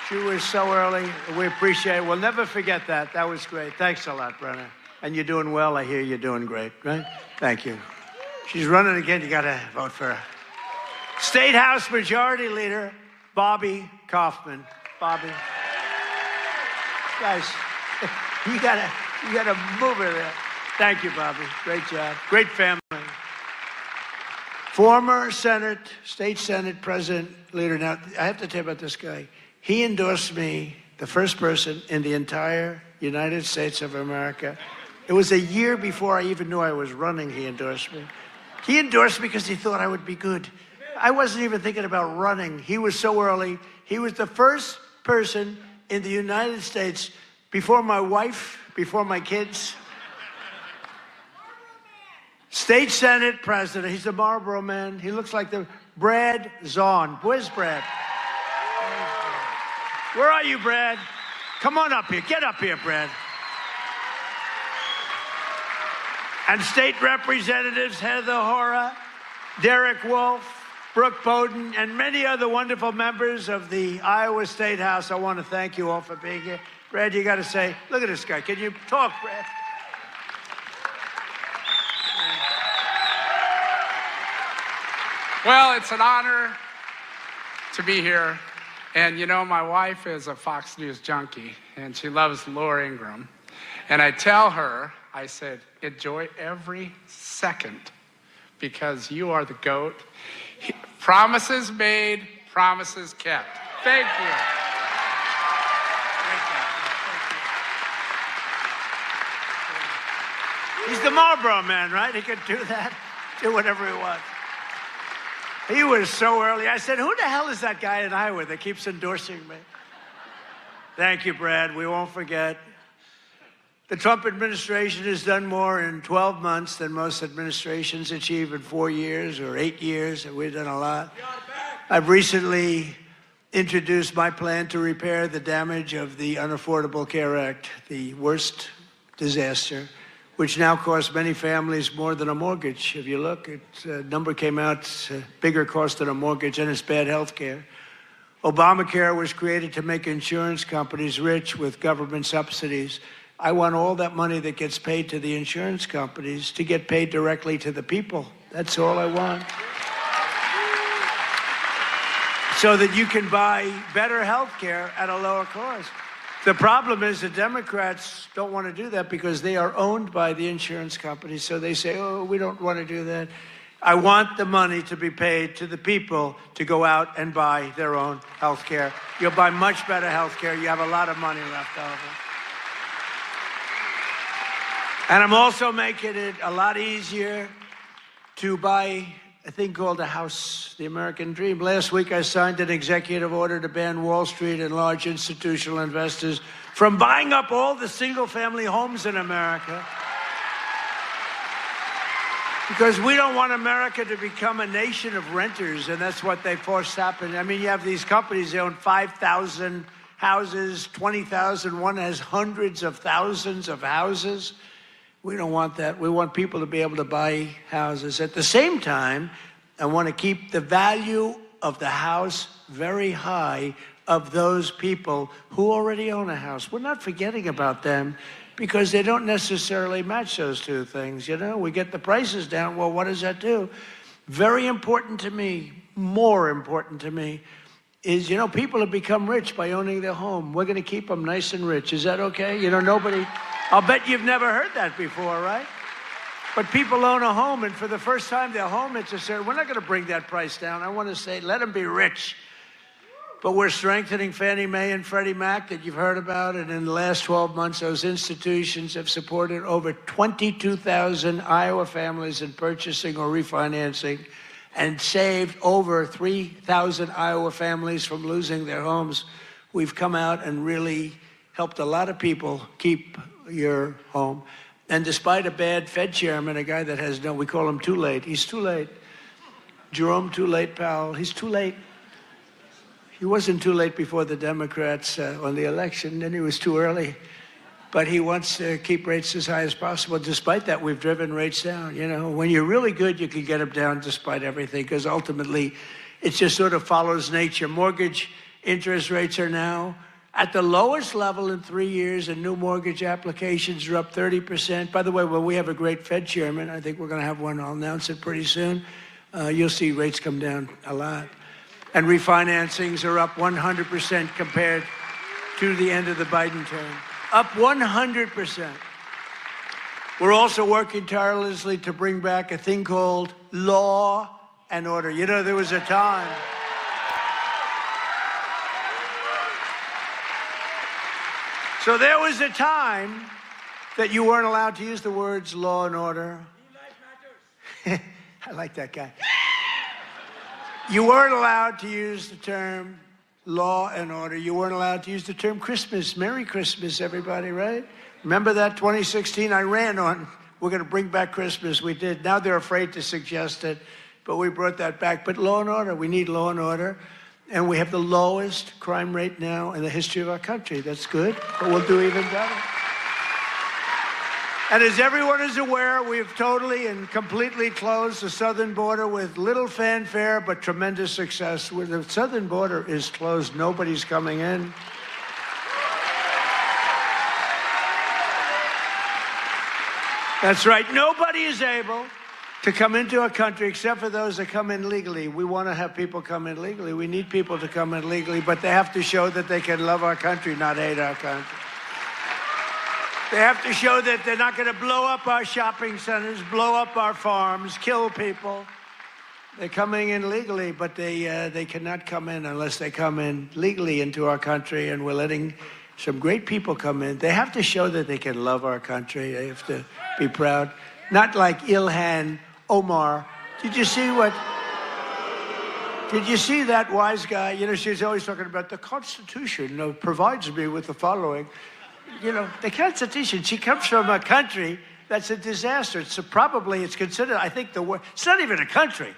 She was so early. We appreciate it. We'll never forget that. That was great. Thanks a lot, Brenna. And you're doing well. I hear you're doing great, right? Thank you. She's running again. You got to vote for her. State House Majority Leader Bobby Kaufman. Bobby. Guys, you gotta move her there. Thank you, Bobby. Great job. Great family. Former State Senate President Leader. Now, I have to tell you about this guy. He endorsed me, the first person in the entire United States of America. It was a year before I even knew I was running, he endorsed me. He endorsed me because he thought I would be good. I wasn't even thinking about running. He was so early. He was the first person in the United States, before my wife, before my kids. State Senate President. He's the Marlboro man. He looks like the Brad Zahn. Where's Brad? Where are you, Brad? Come on up here. Get up here, Brad. And state representatives Heather Hora, Derek Wolf, Brooke Bowden, and many other wonderful members of the Iowa State House. I want to thank you all for being here. Brad, you got to say, look at this guy. Can you talk, Brad?
Well, it's an honor to be here. And you know, my wife is a Fox News junkie, and she loves Laura Ingraham. And I tell her, I said, enjoy every second because you are the GOAT. Promises made, promises kept. Thank you.
He's the Marlboro man, right? He could do that, do whatever he wants. He was so early. I said, who the hell is that guy in Iowa that keeps endorsing me? Thank you, Brad. We won't forget. The Trump administration has done more in 12 months than most administrations achieve in 4 years or 8 years. We've done a lot. I've recently introduced my plan to repair the damage of the Unaffordable Care Act, the worst disaster, which now costs many families more than a mortgage. If you look, a number came out, it's a bigger cost than a mortgage, and it's bad health care. Obamacare was created to make insurance companies rich with government subsidies. I want all that money that gets paid to the insurance companies to get paid directly to the people. That's all I want. So that you can buy better health care at a lower cost. The problem is the Democrats don't want to do that because they are owned by the insurance companies. So they say, oh, we don't want to do that. I want the money to be paid to the people to go out and buy their own health care. You'll buy much better health care. You have a lot of money left over. And I'm also making it a lot easier to buy a thing called a house, the American dream. Last week, I signed an executive order to ban Wall Street and large institutional investors from buying up all the single-family homes in America. Because we don't want America to become a nation of renters, and that's what they forced happen. I mean, you have these companies, they own 5,000 houses, 20,000. One has hundreds of thousands of houses. We don't want that. We want people to be able to buy houses. At the same time, I want to keep the value of the house very high of those people who already own a house. We're not forgetting about them because they don't necessarily match those two things. You know, we get the prices down. Well, what does that do? Very important to me, more important to me, is, you know, people have become rich by owning their home. We're going to keep them nice and rich. Is that okay? You know, nobody... I'll bet you've never heard that before, right? But people own a home, and for the first time, their home, it's a certain... We're not going to bring that price down. I want to say, let them be rich. But we're strengthening Fannie Mae and Freddie Mac that you've heard about, and in the last 12 months, those institutions have supported over 22,000 Iowa families in purchasing or refinancing and saved over 3,000 Iowa families from losing their homes. We've come out and really helped a lot of people keep your home. And despite a bad Fed chairman, a guy that has no, we call him too late, he's too late. Jerome, too late, pal. He's too late. He wasn't too late before the Democrats on the election, then he was too early. But he wants to keep rates as high as possible. Despite that, we've driven rates down. You know, when you're really good, you can get them down despite everything, because ultimately, it just sort of follows nature. Mortgage interest rates are now at the lowest level in 3 years, and new mortgage applications are up 30%. By the way, well, we have a great Fed chairman. I think we're going to have one. I'll announce it pretty soon. You'll see rates come down a lot. And refinancings are up 100% compared to the end of the Biden term. Up 100%. We're also working tirelessly to bring back a thing called law and order. You know, there was a time. So there was a time that you weren't allowed to use the words law and order. I like that guy. You weren't allowed to use the term law and order. You weren't allowed to use the term Christmas. Merry Christmas, everybody, right? Remember that 2016? I ran on, we're going to bring back Christmas. We did. Now they're afraid to suggest it, but we brought that back. But law and order, we need law and order. And we have the lowest crime rate now in the history of our country. That's good, but we'll do even better. And as everyone is aware, we've totally and completely closed the southern border with little fanfare, but tremendous success. Where the southern border is closed, nobody's coming in. That's right. Nobody is able to come into our country except for those that come in legally. We want to have people come in legally. We need people to come in legally, but they have to show that they can love our country, not hate our country. They have to show that they're not going to blow up our shopping centers, blow up our farms, kill people. They're coming in legally, but they cannot come in unless they come in legally into our country, and we're letting some great people come in. They have to show that they can love our country. They have to be proud. Not like Ilhan Omar. Did you see that wise guy? You know, she's always talking about the Constitution provides me with the following. You know, the Constitution, she comes from a country that's a disaster. It's considered, I think, the worst. It's not even a country,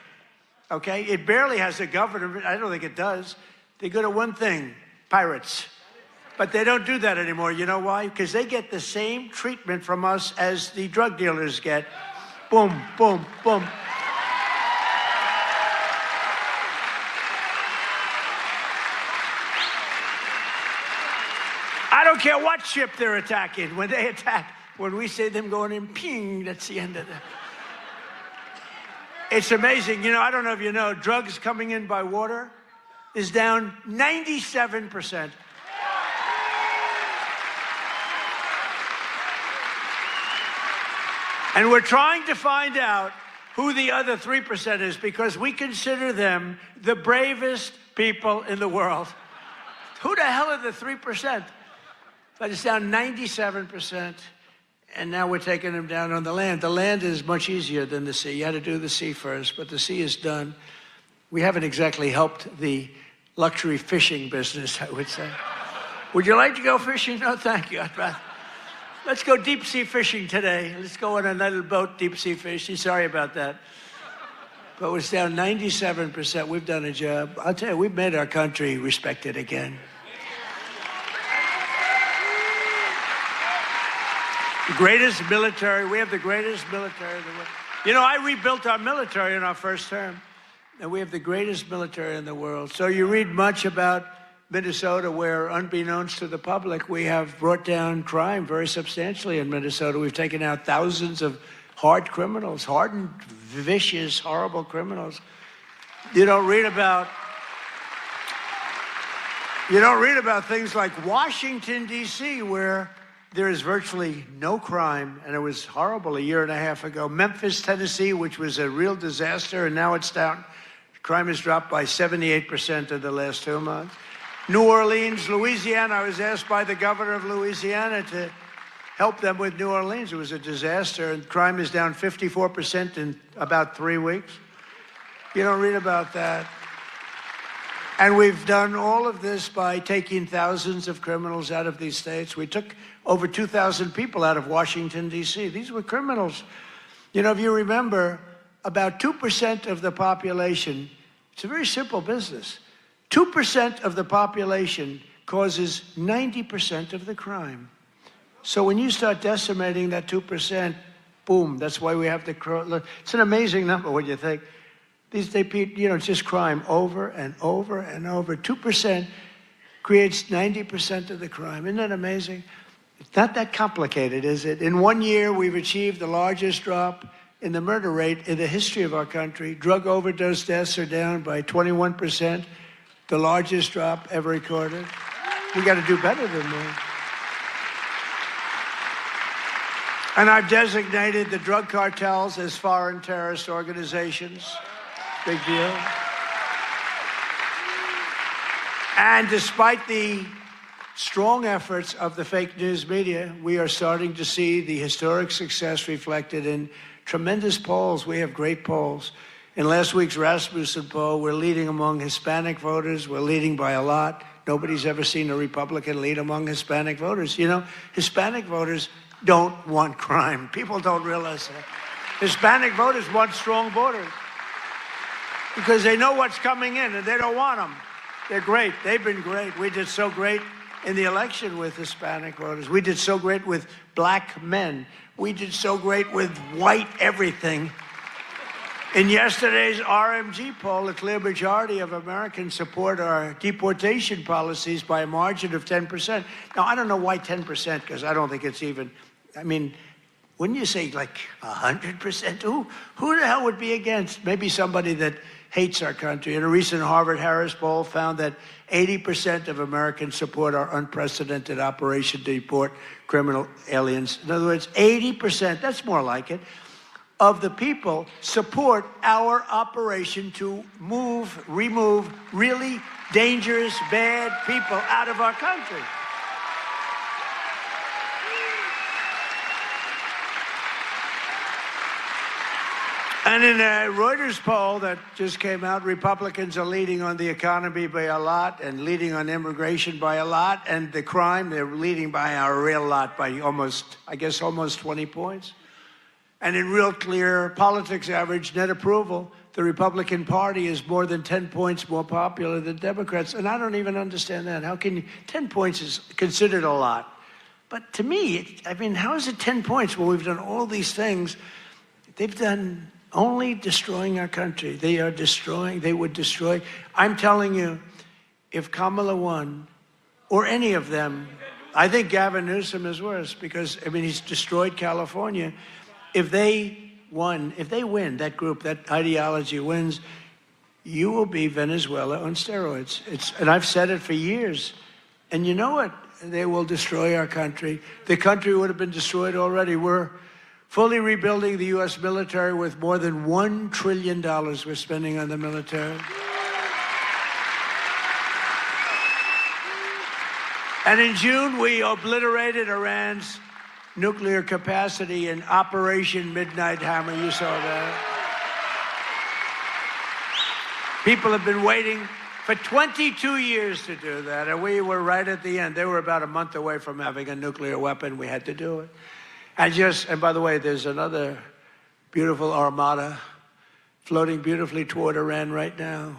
okay? It barely has a government. I don't think it does. They're good at one thing, pirates. But they don't do that anymore. You know why? Because they get the same treatment from us as the drug dealers get. Boom, boom, boom. I don't care what ship they're attacking. When they attack, when we say them going in, ping, that's the end of that. It's amazing. You know, I don't know if you know, drugs coming in by water is down 97%. And we're trying to find out who the other 3% is, because we consider them the bravest people in the world. Who the hell are the 3%? But it's down 97%, and now we're taking them down on the land. The land is much easier than the sea. You had to do the sea first, but the sea is done. We haven't exactly helped the luxury fishing business, I would say. Would you like to go fishing? No, thank you. Let's go deep sea fishing today. Let's go on a little boat deep sea fishing. Sorry about that. But it's down 97%. We've done a job. I'll tell you, we've made our country respected again. The greatest military. We have the greatest military in the world. You know, I rebuilt our military in our first term, and we have the greatest military in the world. So you read much about Minnesota, where, unbeknownst to the public, we have brought down crime very substantially in Minnesota. We've taken out thousands of hard criminals, hardened, vicious, horrible criminals. You don't read about things like Washington, D.C., where there is virtually no crime, and it was horrible a year and a half ago. Memphis, Tennessee, which was a real disaster, and now it's down. Crime has dropped by 78% in the last 2 months. New Orleans, Louisiana. I was asked by the governor of Louisiana to help them with New Orleans. It was a disaster, and crime is down 54% in about 3 weeks. You don't read about that. And we've done all of this by taking thousands of criminals out of these states. We took over 2,000 people out of Washington, D.C. These were criminals. You know, if you remember, about 2% of the population, it's a very simple business. 2% of the population causes 90% of the crime. So when you start decimating that 2%, boom, that's why we have the, it's an amazing number when you think. It's just crime over and over and over. 2% creates 90% of the crime. Isn't that amazing? It's not that complicated, is it? In 1 year, we've achieved the largest drop in the murder rate in the history of our country. Drug overdose deaths are down by 21%, the largest drop ever recorded. We got to do better than that. And I've designated the drug cartels as foreign terrorist organizations. Big deal. And despite the strong efforts of the fake news media, we are starting to see the historic success reflected in tremendous polls. We have great polls. In last week's Rasmussen poll, we're leading among Hispanic voters. We're leading by a lot. Nobody's ever seen a Republican lead among Hispanic voters. You know, Hispanic voters don't want crime. People don't realize that. Hispanic voters want strong borders because they know what's coming in and they don't want them. They're great. They've been great. We did so great in the election with Hispanic voters. We did so great with black men. We did so great with white everything. In yesterday's RMG poll, a clear majority of Americans support our deportation policies by a margin of 10%. Now, I don't know why 10%, because I don't think it's even, I mean, wouldn't you say like 100%? Who the hell would be against? Maybe somebody that hates our country. In a recent Harvard-Harris poll found that 80% of Americans support our unprecedented operation to deport criminal aliens. In other words, 80%, that's more like it, of the people support our operation to remove really dangerous, bad people out of our country. And in a Reuters poll that just came out, Republicans are leading on the economy by a lot and leading on immigration by a lot, and the crime, they're leading by a real lot, by almost 20 points. And in Real Clear Politics average net approval, the Republican Party is more than 10 points more popular than Democrats. And I don't even understand that. How can you, 10 points is considered a lot. But to me, I mean, how is it 10 points when we've done all these things? They've done only destroying our country. They are destroying, they would destroy. I'm telling you, if Kamala won, or any of them, I think Gavin Newsom is worse because, I mean, he's destroyed California. If they win, that group, that ideology wins, you will be Venezuela on steroids. And I've said it for years. And you know what? They will destroy our country. The country would have been destroyed already. We're fully rebuilding the U.S. military with more than $1 trillion we're spending on the military. And in June, we obliterated Iran's nuclear capacity in Operation Midnight Hammer. You saw that. People have been waiting for 22 years to do that, and we were right at the end. They were about a month away from having a nuclear weapon. We had to do it. And by the way, there's another beautiful armada floating beautifully toward Iran right now.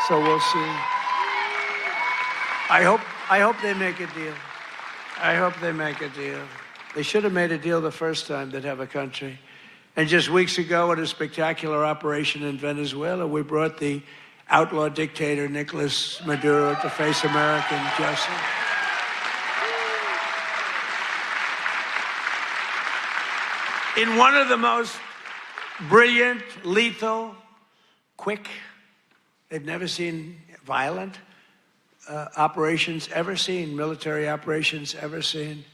So we'll see. I hope they make a deal. I hope they make a deal. They should have made a deal the first time they'd have a country. And just weeks ago, at a spectacular operation in Venezuela, we brought the outlaw dictator Nicolas Maduro to face American justice. In one of the most brilliant, lethal, quick, they've never seen violent operations ever seen, military operations ever seen.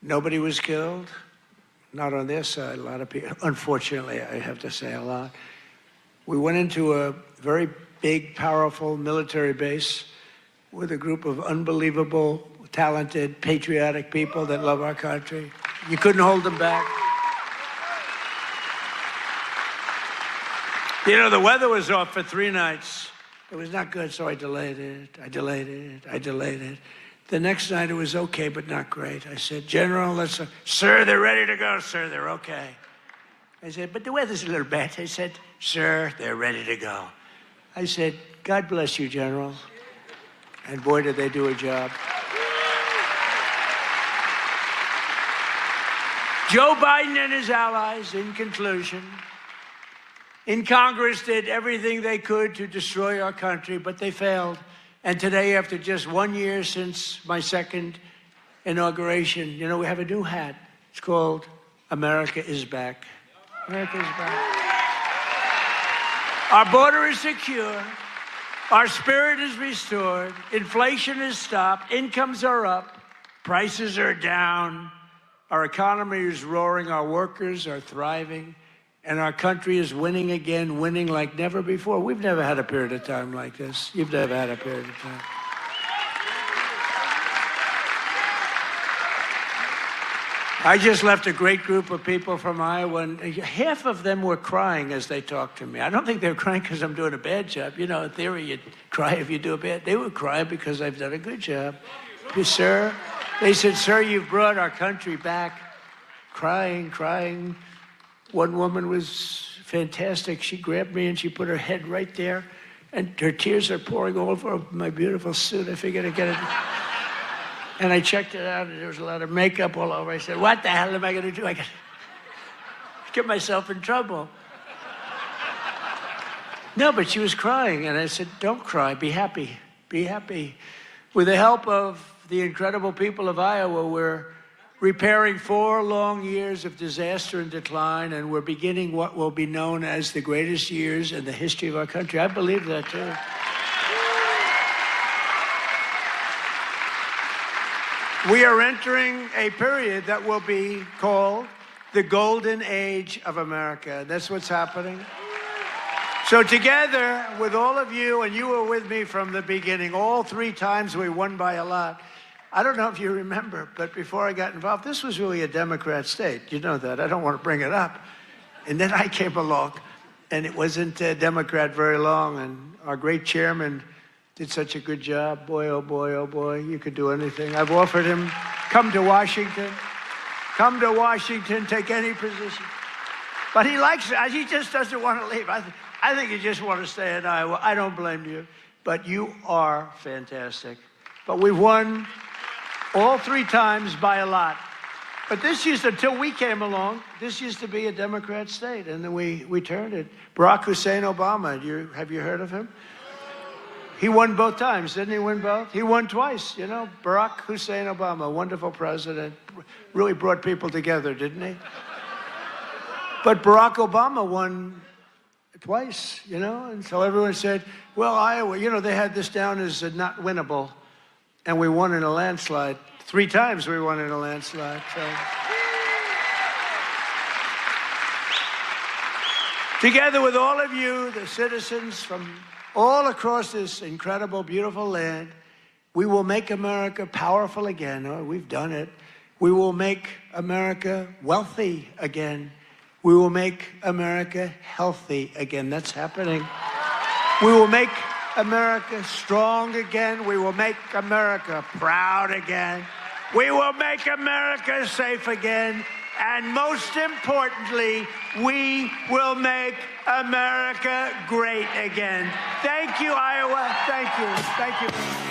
Nobody was killed, not on their side, a lot of people. Unfortunately, I have to say a lot. We went into a very big, powerful military base with a group of unbelievable, talented, patriotic people that love our country. You couldn't hold them back. You know, the weather was off for 3 nights. It was not good, so I delayed it. The next night it was okay, but not great. I said, General, sir, they're ready to go, sir, they're okay. I said, but the weather's a little bad. They said, sir, they're ready to go. I said, God bless you, General. And boy, did they do a job. Joe Biden and his allies, in conclusion, in Congress did everything they could to destroy our country, but they failed. And today, after just 1 year since my second inauguration, you know, we have a new hat. It's called America is Back. America is back. Our border is secure. Our spirit is restored. Inflation is stopped. Incomes are up. Prices are down. Our economy is roaring. Our workers are thriving. And our country is winning again, winning like never before. We've never had a period of time like this. You've never had a period of time. I just left a great group of people from Iowa, and half of them were crying as they talked to me. I don't think they were crying because I'm doing a bad job. You know, in theory, you'd cry if you do a bad. They were crying because I've done a good job. Sir, they said, sir, you've brought our country back. Crying, crying. One woman was fantastic. She grabbed me and she put her head right there, and her tears are pouring all over my beautiful suit. I figured I'd get it. And I checked it out, and there was a lot of makeup all over. I said, what the hell am I going to do? I got to get myself in trouble. No, but she was crying, and I said, don't cry. Be happy. Be happy. With the help of the incredible people of Iowa, we're repairing 4 long years of disaster and decline, and we're beginning what will be known as the greatest years in the history of our country. I believe that, too. We are entering a period that will be called the golden age of America. That's what's happening. So together with all of you, and you were with me from the beginning, all 3 times we won by a lot. I don't know if you remember, but before I got involved, this was really a Democrat state. You know that. I don't want to bring it up. And then I came along, and it wasn't a Democrat very long, and our great chairman did such a good job. Boy, oh boy, you could do anything. I've offered him, come to Washington, take any position. But he likes it. He just doesn't want to leave. I think you just want to stay in Iowa. I don't blame you. But you are fantastic. But we've won all 3 times by a lot. But this used, until we came along, this used to be a Democrat state, and then we turned it. Barack Hussein Obama, have you heard of him? He won both times, didn't he win both? He won twice, you know. Barack Hussein Obama, wonderful president, really brought people together, didn't he? But Barack Obama won twice, you know, and so everyone said, well, Iowa, you know, they had this down as not winnable, and we won in a landslide. 3 times we won in a landslide. So. Together with all of you, the citizens from all across this incredible, beautiful land, we will make America powerful again. Oh, we've done it. We will make America wealthy again. We will make America healthy again. That's happening. We will make America strong again. We will make America proud again. We will make America safe again. And most importantly, we will make America great again. Thank you, Iowa. Thank you. Thank you.